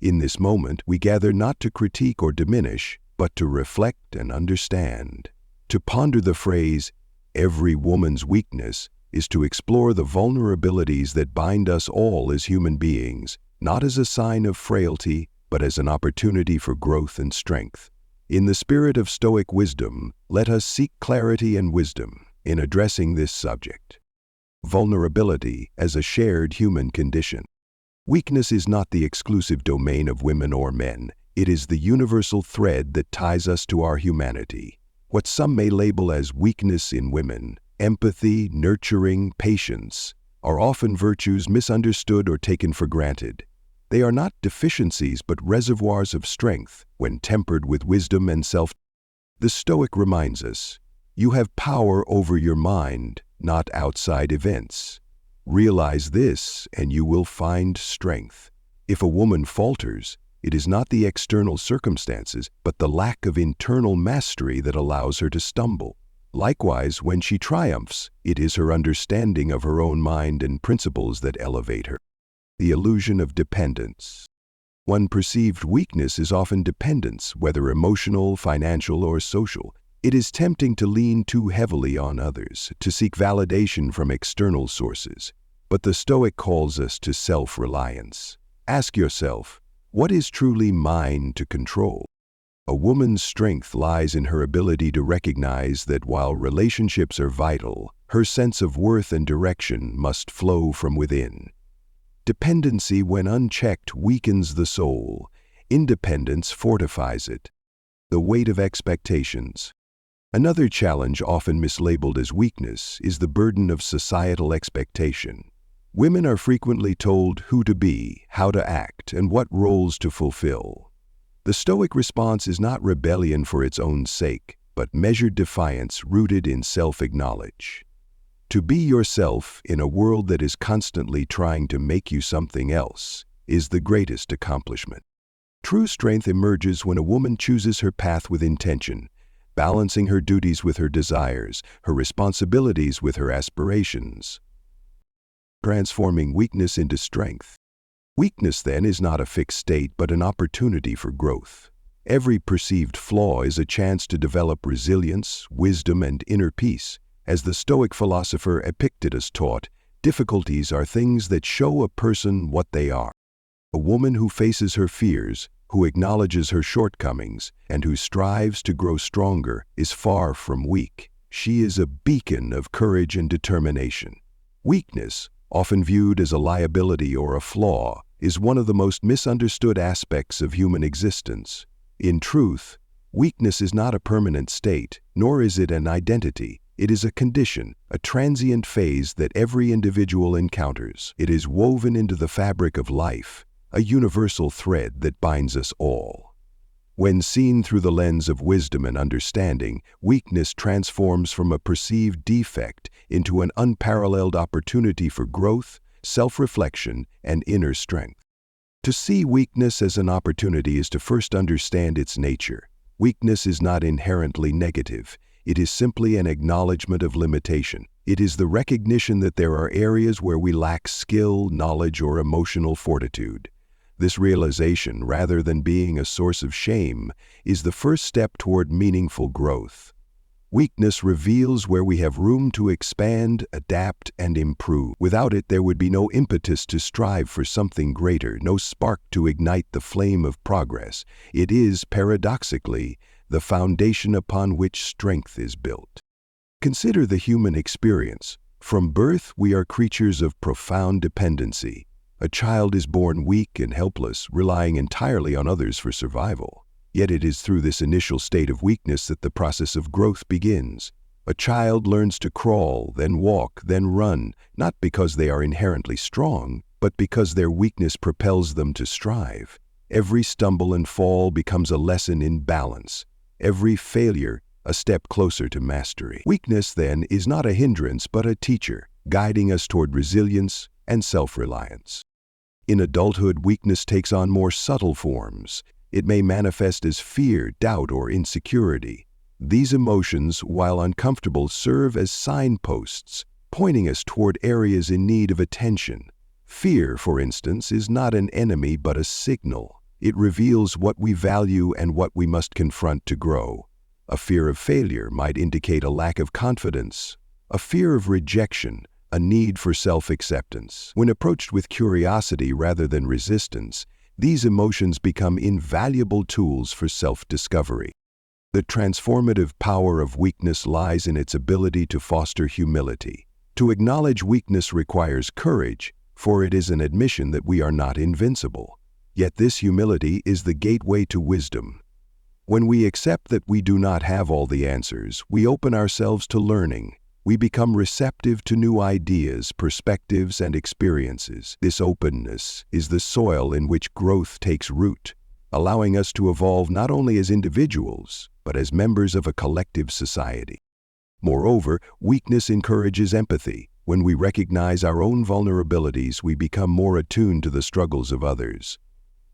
In this moment, we gather not to critique or diminish, but to reflect and understand. To ponder the phrase, "every woman's weakness," is to explore the vulnerabilities that bind us all as human beings, not as a sign of frailty, but as an opportunity for growth and strength. In the spirit of Stoic wisdom, let us seek clarity and wisdom in addressing this subject. Vulnerability as a shared human condition. Weakness is not the exclusive domain of women or men. It is the universal thread that ties us to our humanity. What some may label as weakness in women, empathy, nurturing, patience, are often virtues misunderstood or taken for granted. They are not deficiencies but reservoirs of strength when tempered with wisdom and self. The Stoic reminds us, you have power over your mind, not outside events. Realize this and you will find strength. If a woman falters, it is not the external circumstances, but the lack of internal mastery that allows her to stumble. Likewise, when she triumphs, it is her understanding of her own mind and principles that elevate her. The illusion of dependence. One perceived weakness is often dependence, whether emotional, financial, or social. It is tempting to lean too heavily on others, to seek validation from external sources. But the Stoic calls us to self-reliance. Ask yourself, what is truly mine to control? A woman's strength lies in her ability to recognize that while relationships are vital, her sense of worth and direction must flow from within. Dependency, when unchecked, weakens the soul. Independence fortifies it. The weight of expectations. Another challenge often mislabeled as weakness is the burden of societal expectation. Women are frequently told who to be, how to act, and what roles to fulfill. The Stoic response is not rebellion for its own sake, but measured defiance rooted in self-acknowledge. To be yourself in a world that is constantly trying to make you something else is the greatest accomplishment. True strength emerges when a woman chooses her path with intention, balancing her duties with her desires, her responsibilities with her aspirations. Transforming weakness into strength. Weakness, then, is not a fixed state but an opportunity for growth. Every perceived flaw is a chance to develop resilience, wisdom, and inner peace. As the Stoic philosopher Epictetus taught, difficulties are things that show a person what they are. A woman who faces her fears, who acknowledges her shortcomings, and who strives to grow stronger is far from weak. She is a beacon of courage and determination. Weakness, often viewed as a liability or a flaw, is one of the most misunderstood aspects of human existence. In truth, weakness is not a permanent state, nor is it an identity. It is a condition, a transient phase that every individual encounters. It is woven into the fabric of life, a universal thread that binds us all. When seen through the lens of wisdom and understanding, weakness transforms from a perceived defect into an unparalleled opportunity for growth, self-reflection, and inner strength. To see weakness as an opportunity is to first understand its nature. Weakness is not inherently negative. It is simply an acknowledgement of limitation. It is the recognition that there are areas where we lack skill, knowledge, or emotional fortitude. This realization, rather than being a source of shame, is the first step toward meaningful growth. Weakness reveals where we have room to expand, adapt, and improve. Without it, there would be no impetus to strive for something greater, no spark to ignite the flame of progress. It is, paradoxically, the foundation upon which strength is built. Consider the human experience. From birth, we are creatures of profound dependency. A child is born weak and helpless, relying entirely on others for survival. Yet it is through this initial state of weakness that the process of growth begins. A child learns to crawl, then walk, then run, not because they are inherently strong, but because their weakness propels them to strive. Every stumble and fall becomes a lesson in balance. Every failure, a step closer to mastery. Weakness, then, is not a hindrance but a teacher, guiding us toward resilience and self-reliance. In adulthood, weakness takes on more subtle forms. It may manifest as fear, doubt, or insecurity. These emotions, while uncomfortable, serve as signposts, pointing us toward areas in need of attention. Fear, for instance, is not an enemy but a signal. It reveals what we value and what we must confront to grow. A fear of failure might indicate a lack of confidence. A fear of rejection, a need for self-acceptance. When approached with curiosity rather than resistance, these emotions become invaluable tools for self-discovery. The transformative power of weakness lies in its ability to foster humility. To acknowledge weakness requires courage, for it is an admission that we are not invincible. Yet this humility is the gateway to wisdom. When we accept that we do not have all the answers, we open ourselves to learning. We become receptive to new ideas, perspectives, and experiences. This openness is the soil in which growth takes root, allowing us to evolve not only as individuals, but as members of a collective society. Moreover, weakness encourages empathy. When we recognize our own vulnerabilities, we become more attuned to the struggles of others.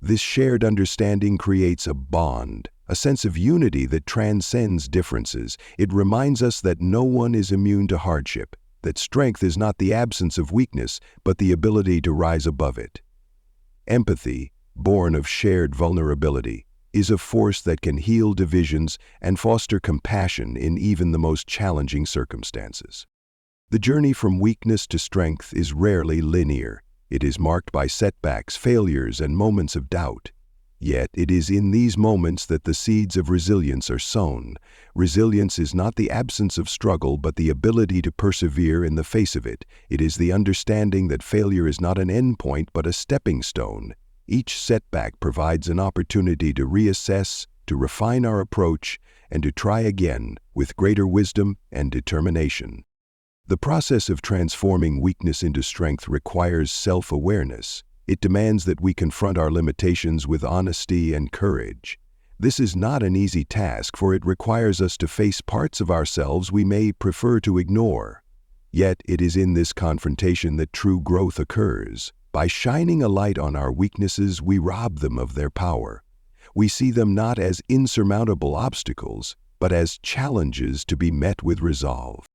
This shared understanding creates a bond, a sense of unity that transcends differences. It reminds us that no one is immune to hardship, that strength is not the absence of weakness, but the ability to rise above it. Empathy, born of shared vulnerability, is a force that can heal divisions and foster compassion in even the most challenging circumstances. The journey from weakness to strength is rarely linear. It is marked by setbacks, failures, and moments of doubt. Yet it is in these moments that the seeds of resilience are sown. Resilience is not the absence of struggle, but the ability to persevere in the face of it. It is the understanding that failure is not an endpoint, but a stepping stone. Each setback provides an opportunity to reassess, to refine our approach, and to try again with greater wisdom and determination. The process of transforming weakness into strength requires self-awareness. It demands that we confront our limitations with honesty and courage. This is not an easy task, for it requires us to face parts of ourselves we may prefer to ignore. Yet it is in this confrontation that true growth occurs. By shining a light on our weaknesses, we rob them of their power. We see them not as insurmountable obstacles, but as challenges to be met with resolve.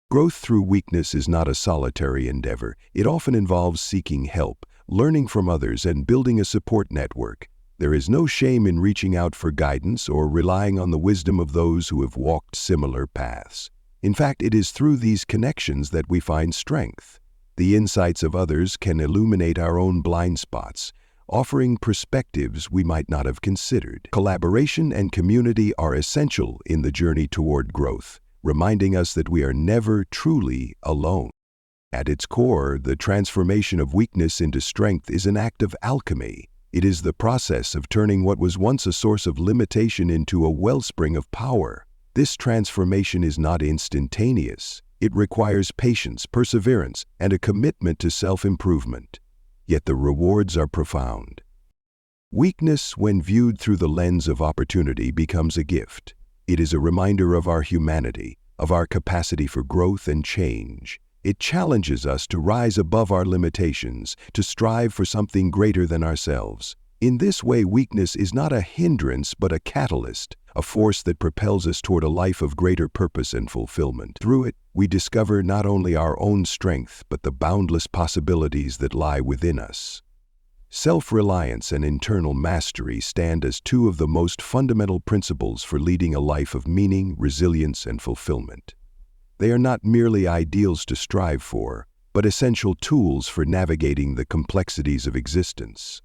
Growth through weakness is not a solitary endeavor. It often involves seeking help, learning from others, and building a support network. There is no shame in reaching out for guidance or relying on the wisdom of those who have walked similar paths. In fact, it is through these connections that we find strength. The insights of others can illuminate our own blind spots, offering perspectives we might not have considered. Collaboration and community are essential in the journey toward growth, reminding us that we are never truly alone. At its core, the transformation of weakness into strength is an act of alchemy. It is the process of turning what was once a source of limitation into a wellspring of power. This transformation is not instantaneous. It requires patience, perseverance, and a commitment to self-improvement. Yet the rewards are profound. Weakness, when viewed through the lens of opportunity, becomes a gift. It is a reminder of our humanity, of our capacity for growth and change. It challenges us to rise above our limitations, to strive for something greater than ourselves. In this way, weakness is not a hindrance but a catalyst, a force that propels us toward a life of greater purpose and fulfillment. Through it, we discover not only our own strength but the boundless possibilities that lie within us. Self-reliance and internal mastery stand as two of the most fundamental principles for leading a life of meaning, resilience, and fulfillment. They are not merely ideals to strive for, but essential tools for navigating the complexities of existence.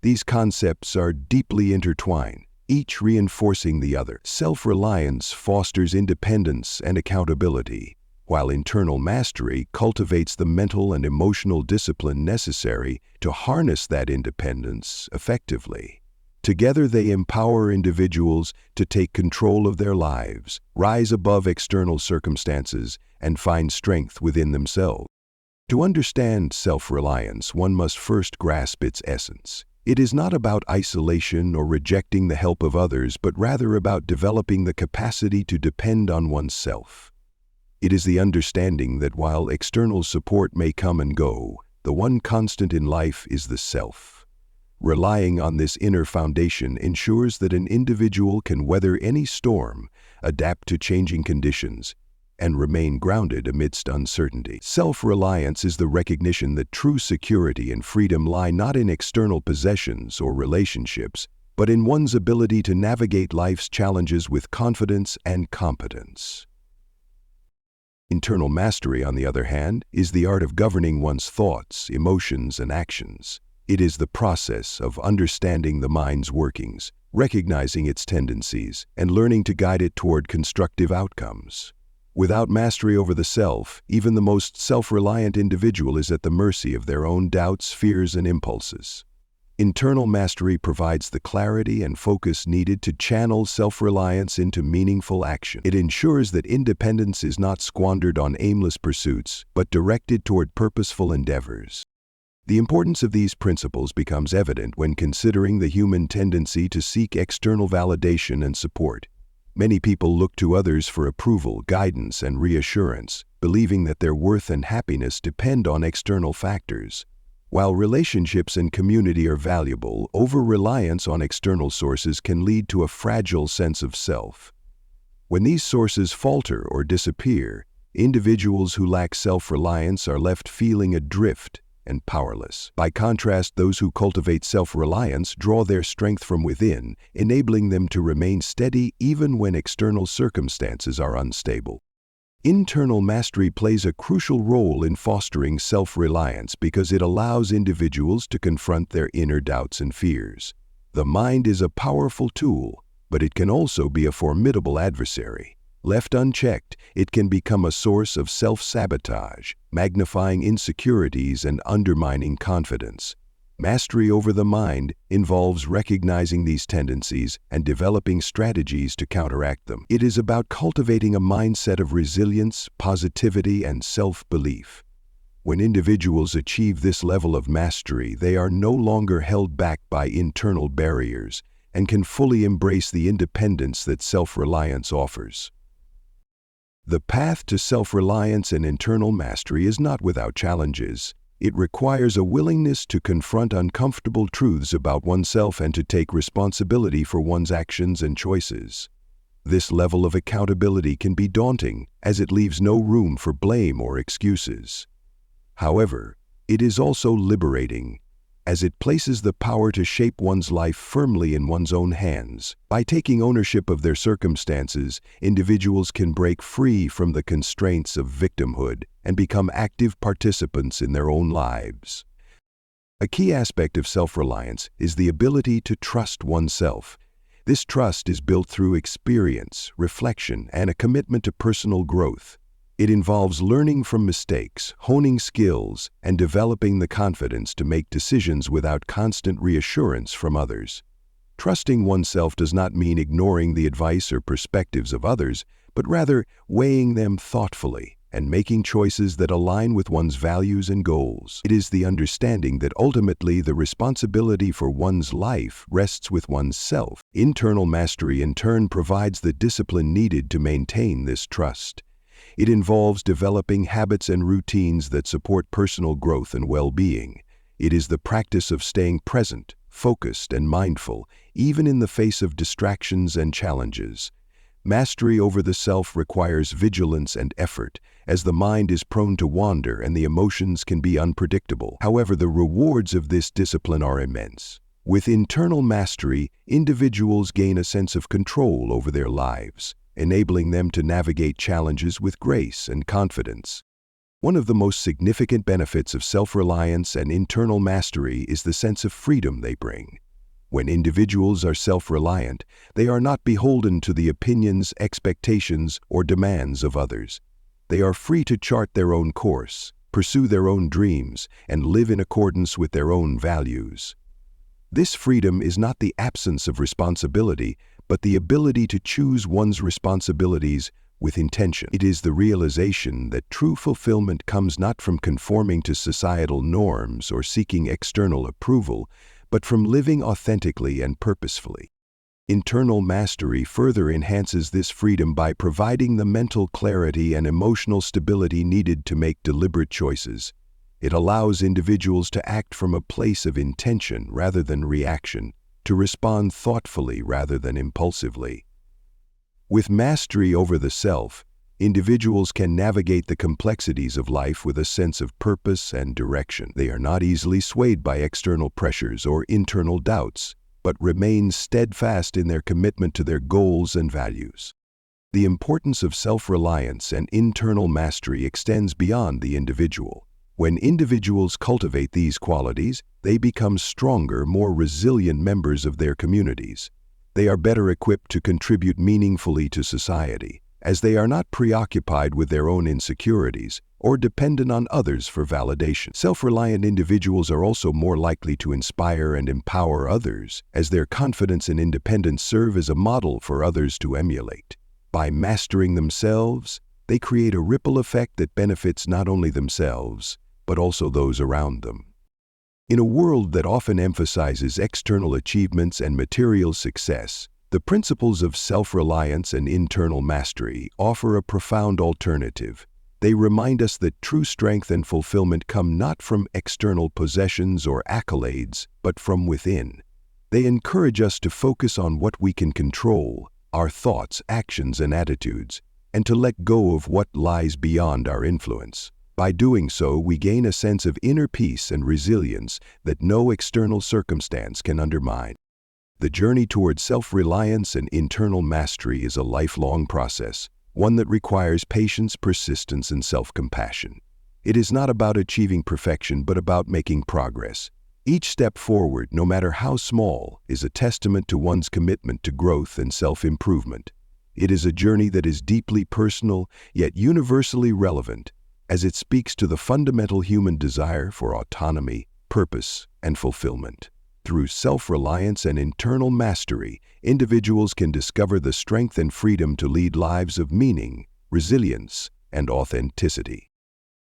These concepts are deeply intertwined, each reinforcing the other. Self-reliance fosters independence and accountability, while internal mastery cultivates the mental and emotional discipline necessary to harness that independence effectively. Together they empower individuals to take control of their lives, rise above external circumstances, and find strength within themselves. To understand self-reliance, one must first grasp its essence. It is not about isolation or rejecting the help of others, but rather about developing the capacity to depend on oneself. It is the understanding that while external support may come and go, the one constant in life is the self. Relying on this inner foundation ensures that an individual can weather any storm, adapt to changing conditions, and remain grounded amidst uncertainty. Self-reliance is the recognition that true security and freedom lie not in external possessions or relationships, but in one's ability to navigate life's challenges with confidence and competence. Internal mastery, on the other hand, is the art of governing one's thoughts, emotions, and actions. It is the process of understanding the mind's workings, recognizing its tendencies, and learning to guide it toward constructive outcomes. Without mastery over the self, even the most self-reliant individual is at the mercy of their own doubts, fears, and impulses. Internal mastery provides the clarity and focus needed to channel self-reliance into meaningful action. It ensures that independence is not squandered on aimless pursuits, but directed toward purposeful endeavors. The importance of these principles becomes evident when considering the human tendency to seek external validation and support. Many people look to others for approval, guidance, and reassurance, believing that their worth and happiness depend on external factors. While relationships and community are valuable, over-reliance on external sources can lead to a fragile sense of self. When these sources falter or disappear, individuals who lack self-reliance are left feeling adrift and powerless. By contrast, those who cultivate self-reliance draw their strength from within, enabling them to remain steady even when external circumstances are unstable. Internal mastery plays a crucial role in fostering self-reliance because it allows individuals to confront their inner doubts and fears. The mind is a powerful tool, but it can also be a formidable adversary. Left unchecked, it can become a source of self-sabotage, magnifying insecurities and undermining confidence. Mastery over the mind involves recognizing these tendencies and developing strategies to counteract them. It is about cultivating a mindset of resilience, positivity, and self-belief. When individuals achieve this level of mastery, they are no longer held back by internal barriers and can fully embrace the independence that self-reliance offers. The path to self-reliance and internal mastery is not without challenges. It requires a willingness to confront uncomfortable truths about oneself and to take responsibility for one's actions and choices. This level of accountability can be daunting, as it leaves no room for blame or excuses. However, it is also liberating, as it places the power to shape one's life firmly in one's own hands. By taking ownership of their circumstances, individuals can break free from the constraints of victimhood and become active participants in their own lives. A key aspect of self-reliance is the ability to trust oneself. This trust is built through experience, reflection, and a commitment to personal growth. It involves learning from mistakes, honing skills, and developing the confidence to make decisions without constant reassurance from others. Trusting oneself does not mean ignoring the advice or perspectives of others, but rather weighing them thoughtfully and making choices that align with one's values and goals. It is the understanding that ultimately the responsibility for one's life rests with one's self. Internal mastery, in turn, provides the discipline needed to maintain this trust. It involves developing habits and routines that support personal growth and well-being. It is the practice of staying present, focused, and mindful, even in the face of distractions and challenges. Mastery over the self requires vigilance and effort, as the mind is prone to wander and the emotions can be unpredictable. However, the rewards of this discipline are immense. With internal mastery, individuals gain a sense of control over their lives, enabling them to navigate challenges with grace and confidence. One of the most significant benefits of self-reliance and internal mastery is the sense of freedom they bring. When individuals are self-reliant, they are not beholden to the opinions, expectations, or demands of others. They are free to chart their own course, pursue their own dreams, and live in accordance with their own values. This freedom is not the absence of responsibility, but the ability to choose one's responsibilities with intention. It is the realization that true fulfillment comes not from conforming to societal norms or seeking external approval, but from living authentically and purposefully. Internal mastery further enhances this freedom by providing the mental clarity and emotional stability needed to make deliberate choices. It allows individuals to act from a place of intention rather than reaction, to respond thoughtfully rather than impulsively. With mastery over the self, Individuals can navigate the complexities of life with a sense of purpose and direction. They are not easily swayed by external pressures or internal doubts, but remain steadfast in their commitment to their goals and values. The importance of self-reliance and internal mastery extends beyond the individual. When individuals cultivate these qualities, they become stronger, more resilient members of their communities. They are better equipped to contribute meaningfully to society, as they are not preoccupied with their own insecurities or dependent on others for validation. Self-reliant individuals are also more likely to inspire and empower others, as their confidence and independence serve as a model for others to emulate. By mastering themselves, they create a ripple effect that benefits not only themselves, but also those around them. In a world that often emphasizes external achievements and material success, the principles of self-reliance and internal mastery offer a profound alternative. They remind us that true strength and fulfillment come not from external possessions or accolades, but from within. They encourage us to focus on what we can control, our thoughts, actions, and attitudes, and to let go of what lies beyond our influence. By doing so, we gain a sense of inner peace and resilience that no external circumstance can undermine. The journey toward self-reliance and internal mastery is a lifelong process, one that requires patience, persistence, and self-compassion. It is not about achieving perfection, but about making progress. Each step forward, no matter how small, is a testament to one's commitment to growth and self-improvement. It is a journey that is deeply personal, yet universally relevant, as it speaks to the fundamental human desire for autonomy, purpose, and fulfillment. Through self-reliance and internal mastery, individuals can discover the strength and freedom to lead lives of meaning, resilience, and authenticity.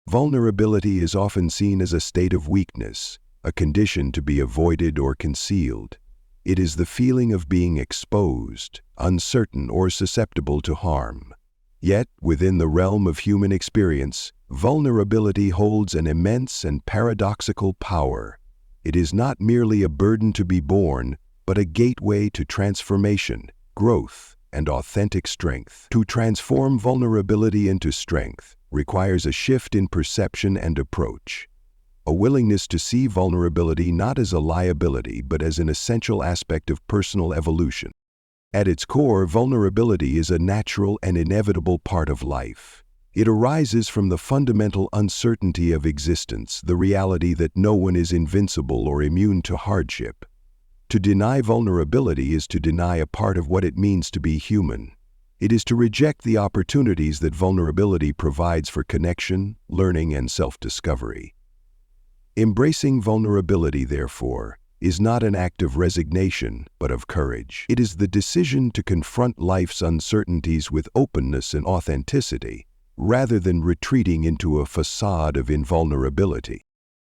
Vulnerability is often seen as a state of weakness, a condition to be avoided or concealed. It is the feeling of being exposed, uncertain, or susceptible to harm. Yet, within the realm of human experience, vulnerability holds an immense and paradoxical power. It is not merely a burden to be borne, but a gateway to transformation, growth, and authentic strength. To transform vulnerability into strength requires a shift in perception and approach. A willingness to see vulnerability not as a liability, but as an essential aspect of personal evolution. At its core, vulnerability is a natural and inevitable part of life. It arises from the fundamental uncertainty of existence, the reality that no one is invincible or immune to hardship. To deny vulnerability is to deny a part of what it means to be human. It is to reject the opportunities that vulnerability provides for connection, learning, and self-discovery. Embracing vulnerability, therefore, is not an act of resignation, but of courage. It is the decision to confront life's uncertainties with openness and authenticity, rather than retreating into a facade of invulnerability.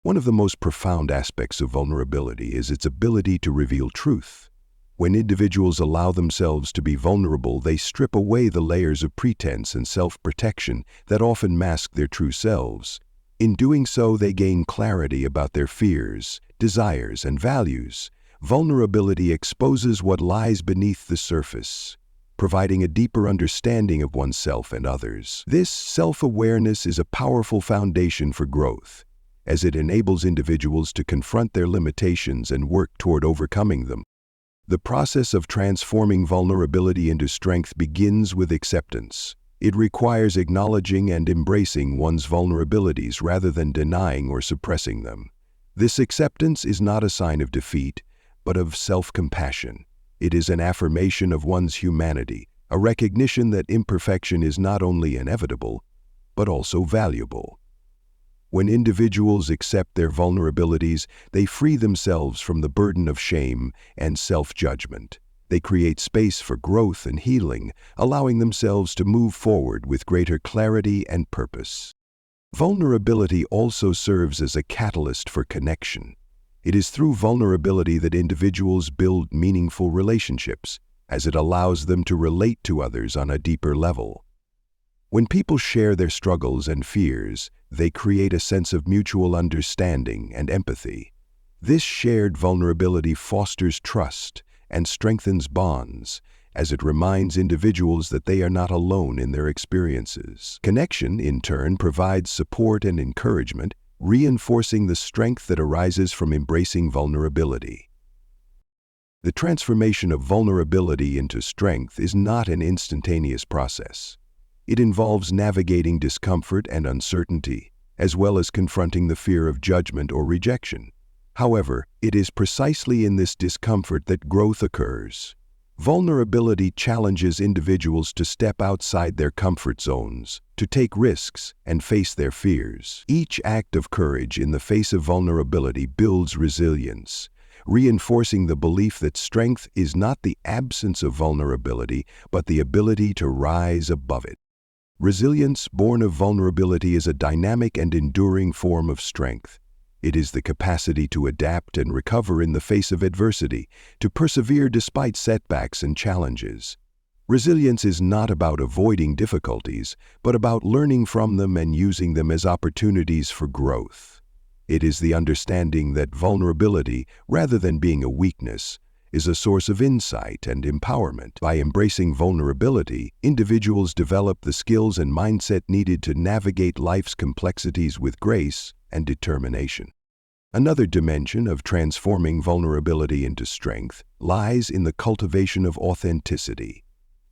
One of the most profound aspects of vulnerability is its ability to reveal truth. When individuals allow themselves to be vulnerable, they strip away the layers of pretense and self-protection that often mask their true selves. In doing so, they gain clarity about their fears, desires, and values. Vulnerability exposes what lies beneath the surface, providing a deeper understanding of oneself and others. This self-awareness is a powerful foundation for growth, as it enables individuals to confront their limitations and work toward overcoming them. The process of transforming vulnerability into strength begins with acceptance. It requires acknowledging and embracing one's vulnerabilities rather than denying or suppressing them. This acceptance is not a sign of defeat, but of self-compassion. It is an affirmation of one's humanity, a recognition that imperfection is not only inevitable, but also valuable. When individuals accept their vulnerabilities, they free themselves from the burden of shame and self-judgment. They create space for growth and healing, allowing themselves to move forward with greater clarity and purpose. Vulnerability also serves as a catalyst for connection. It is through vulnerability that individuals build meaningful relationships, as it allows them to relate to others on a deeper level. When people share their struggles and fears, they create a sense of mutual understanding and empathy. This shared vulnerability fosters trust and strengthens bonds, as it reminds individuals that they are not alone in their experiences. Connection, in turn, provides support and encouragement, reinforcing the strength that arises from embracing vulnerability. The transformation of vulnerability into strength is not an instantaneous process. It involves navigating discomfort and uncertainty, as well as confronting the fear of judgment or rejection. However, it is precisely in this discomfort that growth occurs. Vulnerability challenges individuals to step outside their comfort zones, to take risks, and face their fears. Each act of courage in the face of vulnerability builds resilience, reinforcing the belief that strength is not the absence of vulnerability, but the ability to rise above it. Resilience, born of vulnerability, is a dynamic and enduring form of strength. It is the capacity to adapt and recover in the face of adversity, to persevere despite setbacks and challenges. Resilience is not about avoiding difficulties, but about learning from them and using them as opportunities for growth. It is the understanding that vulnerability, rather than being a weakness, is a source of insight and empowerment. By embracing vulnerability, individuals develop the skills and mindset needed to navigate life's complexities with grace and determination. Another dimension of transforming vulnerability into strength lies in the cultivation of authenticity.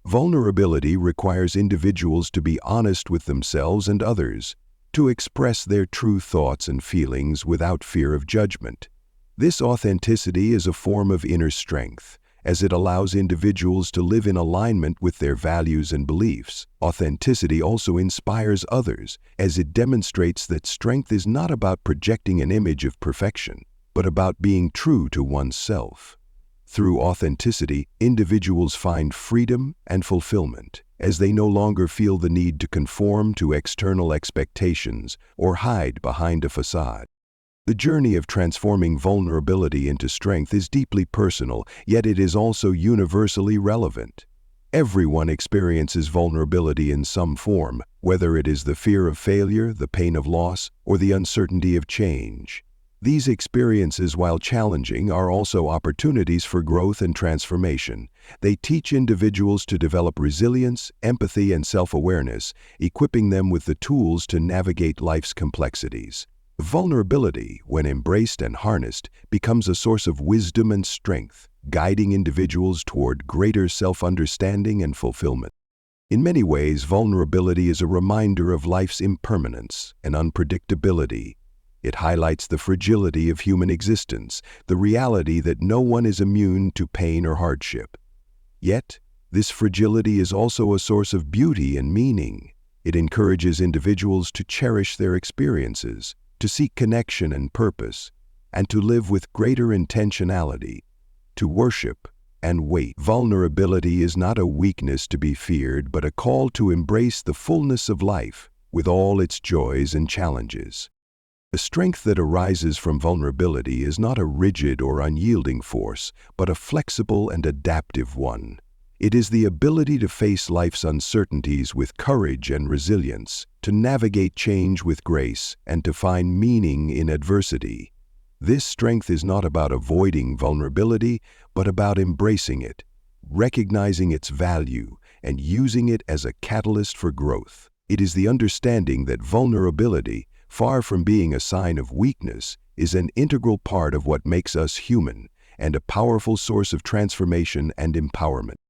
Vulnerability requires individuals to be honest with themselves and others, to express their true thoughts and feelings without fear of judgment. This authenticity is a form of inner strength, as it allows individuals to live in alignment with their values and beliefs. Authenticity also inspires others, as it demonstrates that strength is not about projecting an image of perfection, but about being true to oneself. Through authenticity, individuals find freedom and fulfillment, as they no longer feel the need to conform to external expectations or hide behind a facade. The journey of transforming vulnerability into strength is deeply personal, yet it is also universally relevant. Everyone experiences vulnerability in some form, whether it is the fear of failure, the pain of loss, or the uncertainty of change. These experiences, while challenging, are also opportunities for growth and transformation. They teach individuals to develop resilience, empathy, and self-awareness, equipping them with the tools to navigate life's complexities. Vulnerability, when embraced and harnessed, becomes a source of wisdom and strength, guiding individuals toward greater self-understanding and fulfillment. In many ways, vulnerability is a reminder of life's impermanence and unpredictability. It highlights the fragility of human existence, the reality that no one is immune to pain or hardship. Yet, this fragility is also a source of beauty and meaning. It encourages individuals to cherish their experiences, to seek connection and purpose, and to live with greater intentionality, to worship and wait. Vulnerability is not a weakness to be feared, but a call to embrace the fullness of life with all its joys and challenges. The strength that arises from vulnerability is not a rigid or unyielding force, but a flexible and adaptive one. It is the ability to face life's uncertainties with courage and resilience, to navigate change with grace, and to find meaning in adversity. This strength is not about avoiding vulnerability, but about embracing it, recognizing its value, and using it as a catalyst for growth. It is the understanding that vulnerability, far from being a sign of weakness, is an integral part of what makes us human, and a powerful source of transformation and empowerment.